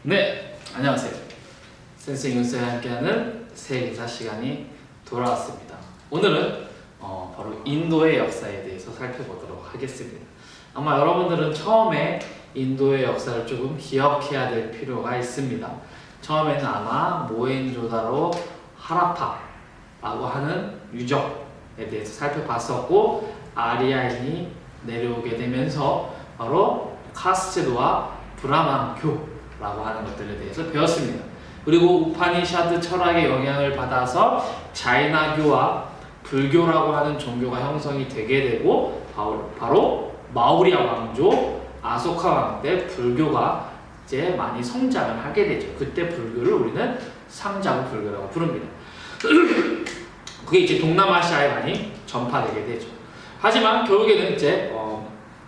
네, 안녕하세요. 센스 뉴스와 함께하는 세계사 시간이 돌아왔습니다. 오늘은 바로 인도의 역사에 대해서 살펴보도록 하겠습니다. 아마 여러분들은 처음에 인도의 역사를 조금 기억해야 될 필요가 있습니다. 처음에는 아마 모헨조다로 하라파라고 하는 유적에 대해서 살펴봤었고, 아리아인이 내려오게 되면서 바로 카스테드와 브라만교라고 하는 것들에 대해서 배웠습니다. 그리고 우파니샤드 철학의 영향을 받아서 자이나교와 불교라고 하는 종교가 형성이 되게 되고, 바로 마우리아 왕조 아소카 왕 때 불교가 이제 많이 성장을 하게 되죠. 그때 불교를 우리는 상자부 불교라고 부릅니다. 그게 이제 동남아시아에 많이 전파되게 되죠. 하지만 결국에는 이제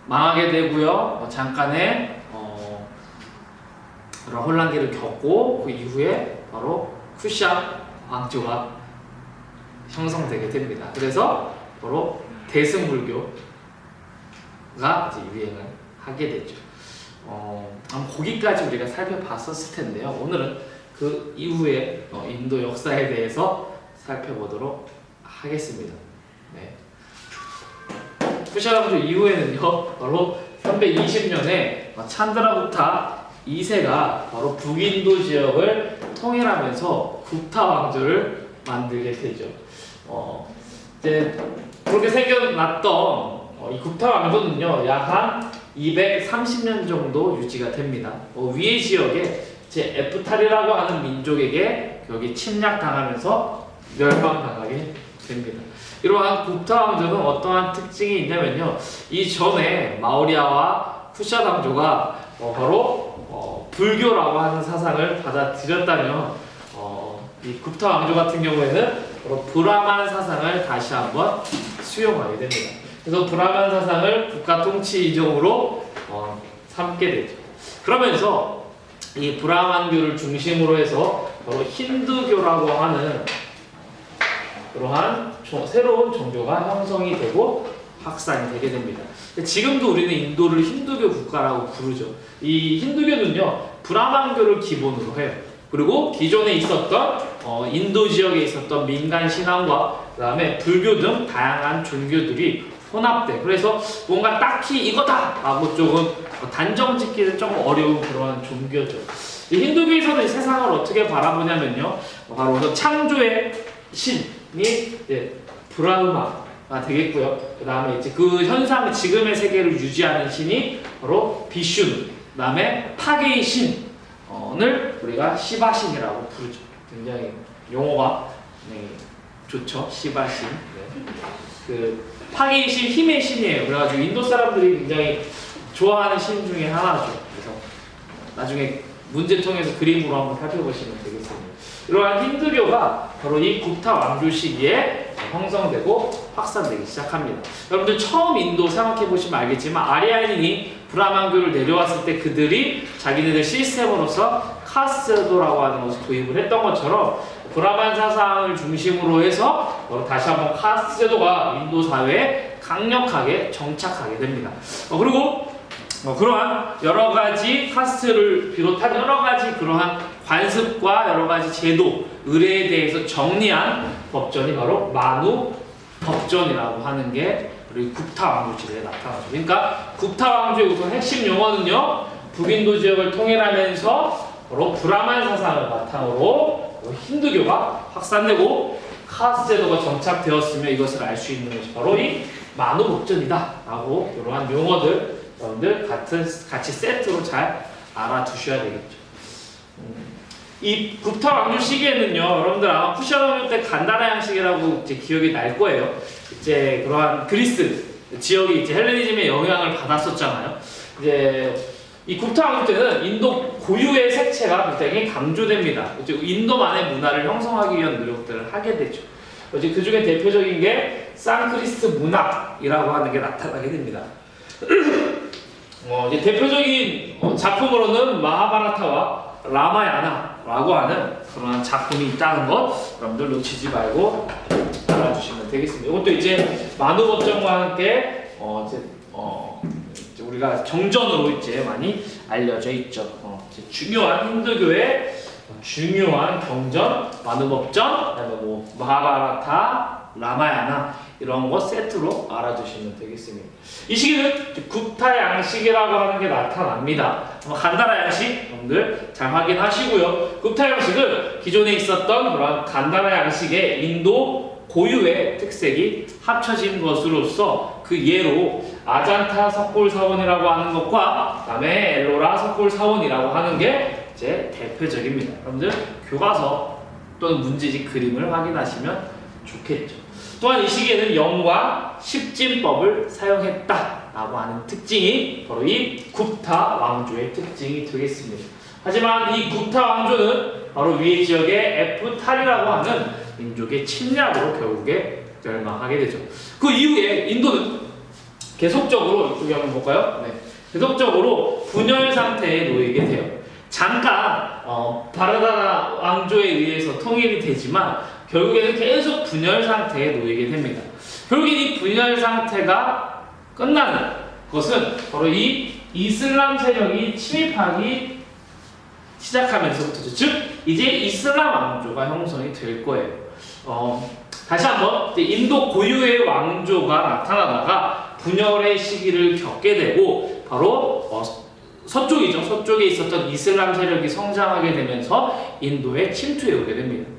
망하게 되고요. 잠깐의 그런 혼란기를 겪고, 그 이후에 바로 쿠샤 왕조가 형성되게 됩니다. 그래서 바로 대승불교가 이제 유행을 하게 되죠. 아마 거기까지 우리가 살펴봤었을 텐데요. 오늘은 그 이후에 인도 역사에 대해서 살펴보도록 하겠습니다. 네. 쿠샤 왕조 이후에는요, 바로 320년에 찬드라구타 2세가 바로 북인도 지역을 통일하면서 굽타 왕조를 만들게 되죠. 이제 그렇게 생겨났던 이 굽타 왕조는요, 약 한 230년 정도 유지가 됩니다. 위의 지역에 제 에프탈이라고 하는 민족에게 여기 침략당하면서 멸망당하게 됩니다. 이러한 굽타 왕조는 어떠한 특징이 있냐면요, 이전에 마우리아와 쿠샤 왕조가 바로 불교라고 하는 사상을 받아들였다면, 이 굽타 왕조 같은 경우에는 바로 브라만 사상을 다시 한번 수용하게 됩니다. 그래서 브라만 사상을 국가 통치 이종으로 삼게 되죠. 그러면서 이 브라만교를 중심으로 해서 바로 힌두교라고 하는 그러한 새로운 종교가 형성이 되고 확산이 되게 됩니다. 지금도 우리는 인도를 힌두교 국가라고 부르죠. 이 힌두교는요, 브라만교를 기본으로 해요. 그리고 기존에 있었던 인도 지역에 있었던 민간 신앙과 그 다음에 불교 등 다양한 종교들이 혼합돼. 그래서 뭔가 딱히 이거다 라고 조금 단정 짓기는 조금 어려운 그러한 종교죠. 이 힌두교에서는 이 세상을 어떻게 바라보냐면요, 바로 창조의 신이 브라흐마가 되겠고요. 그 다음에 이제 그 현상, 지금의 세계를 유지하는 신이 바로 비슈누, 그 다음에 파괴의 신을 우리가 시바신이라고 부르죠. 굉장히 용어가 좋죠. 시바신. 네. 그 파괴의 신, 힘의 신이에요. 그래가지고 인도 사람들이 굉장히 좋아하는 신 중에 하나죠. 그래서 나중에 문제통에서 그림으로 한번 살펴보시면 되겠습니다. 이러한 힌두교가 바로 이 굽타 왕조 시기에 형성되고 확산되기 시작합니다. 여러분들 처음 인도 생각해보시면 알겠지만, 아리아인이 브라만교를 내려왔을 때 그들이 자기네들 시스템으로서 카스도라고 하는 것을 도입을 했던 것처럼, 브라만 사상을 중심으로 해서 다시 한번 카스도가 인도 사회에 강력하게 정착하게 됩니다. 그리고 그러한 여러 가지 카스트를 비롯한 여러 가지 그러한 관습과 여러 가지 제도, 의례에 대해서 정리한 법전이 바로 마누 법전이라고 하는 게 우리 굽타 왕조 시대에 나타나죠. 그러니까 굽타 왕조의 우선 핵심 용어는요, 북인도 지역을 통일하면서 바로 브라만 사상을 바탕으로 힌두교가 확산되고 카스제도가 정착되었으며, 이것을 알 수 있는 것이 바로 이 마누 법전이다 라고, 이러한 용어들 여러분들 같이 세트로 잘 알아두셔야 되겠죠. 이 굽타 왕조 시기에는요, 여러분들 아마 쿠샤 왕조 때 간다라 양식이라고 이제 기억이 날 거예요. 이제 그러한 그리스 지역이 이제 헬레니즘의 영향을 받았었잖아요. 이제 이 굽타 왕조 때는 인도 고유의 색채가 굉장히 강조됩니다. 이제 인도만의 문화를 형성하기 위한 노력들을 하게 되죠. 이제 그 중에 대표적인 게 산크리스트 문학이라고 하는 게 나타나게 됩니다. 이제 대표적인 작품으로는 마하바라타와 라마야나라고 하는 그런 작품이 있다는 것 여러분들 놓치지 말고 알아주시면 되겠습니다. 이것도 이제 마누 법전과 함께 우리가 정전으로 이제 많이 알려져 있죠. 이제 중요한 힌두교의 중요한 경전, 마누법전, 그다음에 뭐 마하바라타, 라마야나 이런 거 세트로 알아두시면 되겠습니다. 이 시기는 굽타 양식이라고 하는 게 나타납니다. 간다라 양식 여러분들 잘 확인하시고요. 굽타 양식은 기존에 있었던 그런 간다라 양식의 인도 고유의 특색이 합쳐진 것으로서 그 예로 아잔타 석굴사원이라고 하는 것과 그다음에 엘로라 석굴사원이라고 하는 게 이제 대표적입니다. 여러분들 교과서 또는 문제집 그림을 확인하시면 좋겠죠. 또한 이 시기에는 영과 십진법을 사용했다라고 하는 특징이 바로 이 굽타 왕조의 특징이 되겠습니다. 하지만 이 굽타 왕조는 바로 위의 지역의 에프탈이라고 하는 민족의 침략으로 결국에 멸망하게 되죠. 그 이후에 인도는 계속적으로 이쪽에 한번 볼까요? 네. 계속적으로 분열 상태에 놓이게 돼요. 잠깐 바라다 왕조에 의해서 통일이 되지만 결국에는 계속 분열 상태에 놓이게 됩니다. 결국에 이 분열 상태가 끝나는 것은 바로 이 이슬람 세력이 침입하기 시작하면서부터죠. 즉 이제 이슬람 왕조가 형성이 될 거예요. 다시 한번 인도 고유의 왕조가 나타나다가 분열의 시기를 겪게 되고 바로 서쪽이죠. 서쪽에 있었던 이슬람 세력이 성장하게 되면서 인도에 침투해 오게 됩니다.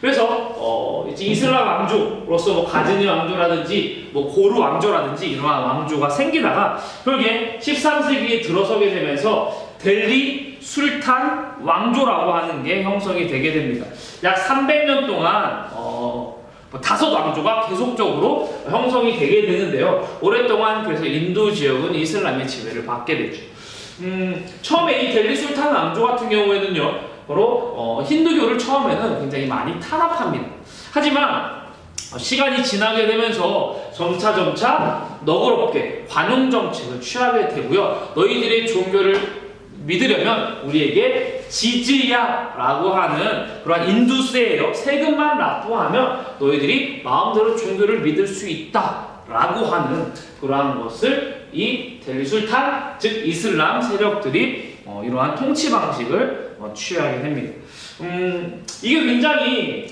그래서 이제 이슬람 왕조로서 뭐 가즈니 왕조라든지 뭐 고루 왕조라든지 이러한 왕조가 생기다가 결국에 13세기에 들어서게 되면서 델리 술탄 왕조라고 하는 게 형성이 되게 됩니다. 약 300년 동안 다섯 왕조가 계속적으로 형성이 되게 되는데요. 오랫동안 그래서 인도 지역은 이슬람의 지배를 받게 되죠. 처음에 이 델리 술탄 왕조 같은 경우에는요. 바로 힌두교를 처음에는 굉장히 많이 탄압합니다. 하지만 시간이 지나게 되면서 점차 너그럽게 관용 정책을 취하게 되고요. 너희들의 종교를 믿으려면 우리에게 지즈야라고 하는 그러한 인두세예요. 세금만 납부하면 너희들이 마음대로 종교를 믿을 수 있다라고 하는 그러한 것을 이 델리 술탄 즉 이슬람 세력들이 이러한 통치 방식을 취하게 됩니다. 이게 굉장히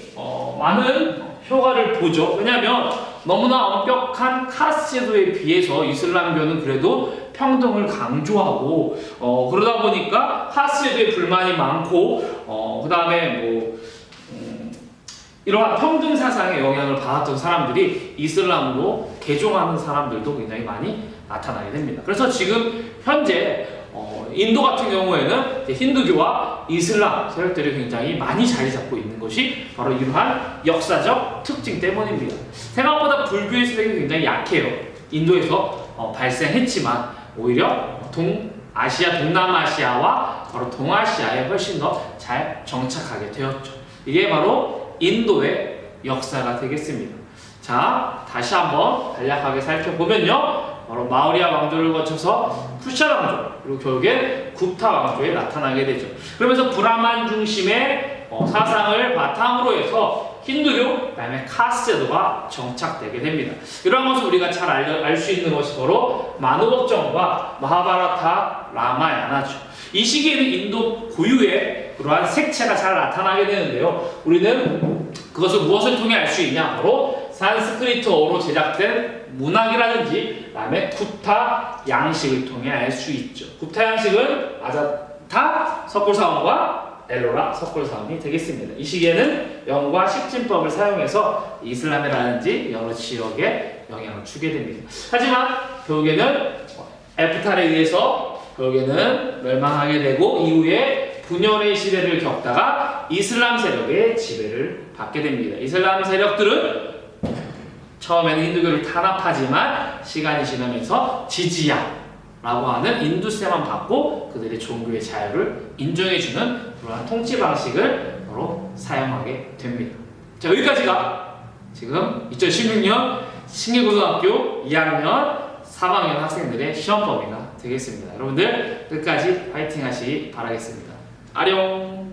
많은 효과를 보죠. 왜냐하면 너무나 엄격한 카스트 제도에 비해서 이슬람교는 그래도 평등을 강조하고 그러다 보니까 카스트 제도에 불만이 많고 그 다음에 이러한 평등 사상의 영향을 받았던 사람들이 이슬람으로 개종하는 사람들도 굉장히 많이 나타나게 됩니다. 그래서 지금 현재 인도 같은 경우에는 힌두교와 이슬람 세력들이 굉장히 많이 자리 잡고 있는 것이 바로 이러한 역사적 특징 때문입니다. 생각보다 불교의 세력이 굉장히 약해요. 인도에서 발생했지만 오히려 동아시아, 동남아시아와 바로 동아시아에 훨씬 더 잘 정착하게 되었죠. 이게 바로 인도의 역사가 되겠습니다. 자, 다시 한번 간략하게 살펴보면요. 바로 마우리아 왕조를 거쳐서 푸샤 왕조 그리고 결국엔 굽타 왕조에 나타나게 되죠. 그러면서 브라만 중심의 사상을 바탕으로 해서 힌두교 그다음에 카스트 제도가 정착되게 됩니다. 이러한 것을 우리가 잘 알 수 있는 것이 바로 마누법전과 마하바라타 라마야나죠. 이 시기에는 인도 고유의 그러한 색채가 잘 나타나게 되는데요. 우리는 그것을 무엇을 통해 알 수 있냐? 바로 산스크리트어로 제작된 문학이라든지 그다음에 굽타 양식을 통해 알 수 있죠. 굽타 양식은 아자타 석굴사원과 엘로라 석굴사원이 되겠습니다. 이 시기에는 영과 십진법을 사용해서 이슬람이라든지 여러 지역에 영향을 주게 됩니다. 하지만 결국에는 에프탈에 의해서 결국에는 멸망하게 되고 이후에 분열의 시대를 겪다가 이슬람 세력의 지배를 받게 됩니다. 이슬람 세력들은 처음에는 힌두교를 탄압하지만 시간이 지나면서 지지야라고 하는 인두세만 받고 그들의 종교의 자유를 인정해주는 그러한 통치 방식을 바로 사용하게 됩니다. 자, 여기까지가 지금 2016년 신길고등학교 2학년 3학년 학생들의 시험 범위가 되겠습니다. 여러분들 끝까지 파이팅 하시기 바라겠습니다. 아룡!